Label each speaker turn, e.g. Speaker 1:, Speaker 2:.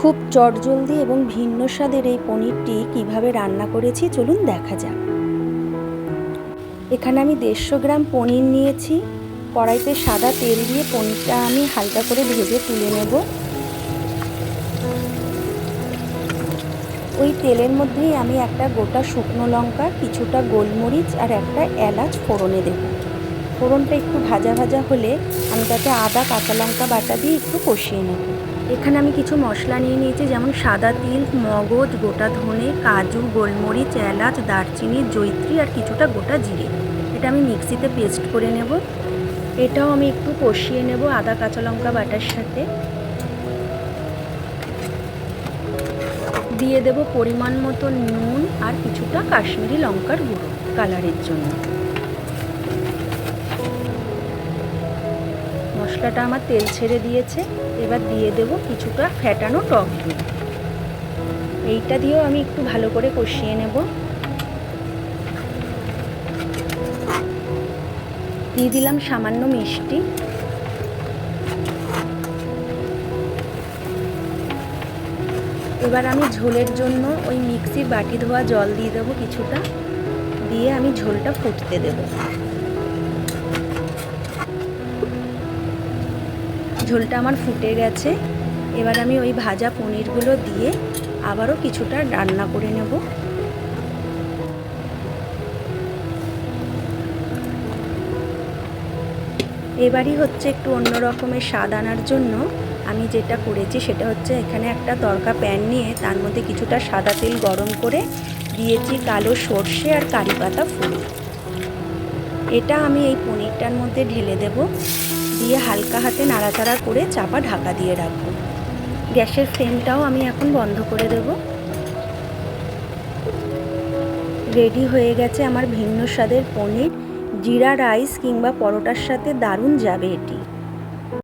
Speaker 1: খুব চটজলদি এবং ভিন্ন স্বাদের এই পনিরটি কিভাবে রান্না করেছি চলুন দেখা যাক। এখানে আমি 150 গ্রাম পনির নিয়েছি। কড়াইতে সাদা তেল দিয়ে পনিরটা আমি হালকা করে ভেজে তুলে নেব। ওই তেলের মধ্যেই আমি একটা গোটা শুকনো লঙ্কা, কিছুটা গোলমরিচ আর একটা এলাচ ফোড়নে দেব। ফোড়নটা একটু ভাজা ভাজা হলে আমি তাতে আদা, কাঁচা লঙ্কা বাটা দিয়ে একটু কষিয়ে নেব। এখানে আমি কিছু মশলা নিয়ে নিয়েছি, যেমন সাদা তিল, মগজ, গোটা ধনে, কাজু, গোলমরিচ, এলাচ, দারচিনি, জয়িত্রী আর কিছুটা গোটা জিরে। এটা আমি মিক্সিতে পেস্ট করে নেব। এটাও আমি একটু কষিয়ে নেব আদা, কাঁচা লঙ্কা বাটার সাথে। দিয়ে দেব পরিমাণ মতো নুন আর কিছুটা কাশ্মীরি লঙ্কার গুঁড়ো কালারের জন্য। মশলাটা আমার তেল ছেড়ে দিয়েছে। এবার দিয়ে দেব কিছুটা ফ্যাটানো টক দই। এইটা দিয়েও আমি একটু ভালো করে কষিয়ে নেব। দিয়ে দিলাম সামান্য মিষ্টি। এবার আমি ঝোলের জন্য ওই মিক্সির বাটি ধোয়া জল দিয়ে দেবো কিছুটা, দিয়ে আমি ঝোলটা ফুটতে দেব। ঝোলটা আমার ফুটে গেছে। এবার আমি ওই ভাজা পনিরগুলো দিয়ে আবারও কিছুটা রান্না করে নেব। এবারই হচ্ছে একটু অন্য রকমের স্বাদ আনার জন্য আমি যেটা করেছি সেটা হচ্ছে, এখানে একটা তড়কা প্যান নিয়ে তার মধ্যে কিছুটা সাদা তেল গরম করে দিয়েছি কালো সর্ষে আর কারি পাতা ফোড়ন। এটা আমি এই পনিরটার মধ্যে ঢেলে দেব, দিয়ে হালকা হাতে নাড়াচাড়া করে চাপা ঢাকা দিয়ে রাখবো। গ্যাসের ফ্লেমটাও আমি এখন বন্ধ করে দেব। রেডি হয়ে গেছে আমার ভিন্ন স্বাদের পনির। জিরা রাইস কিংবা পরোটার সাথে দারুণ যাবে এটি।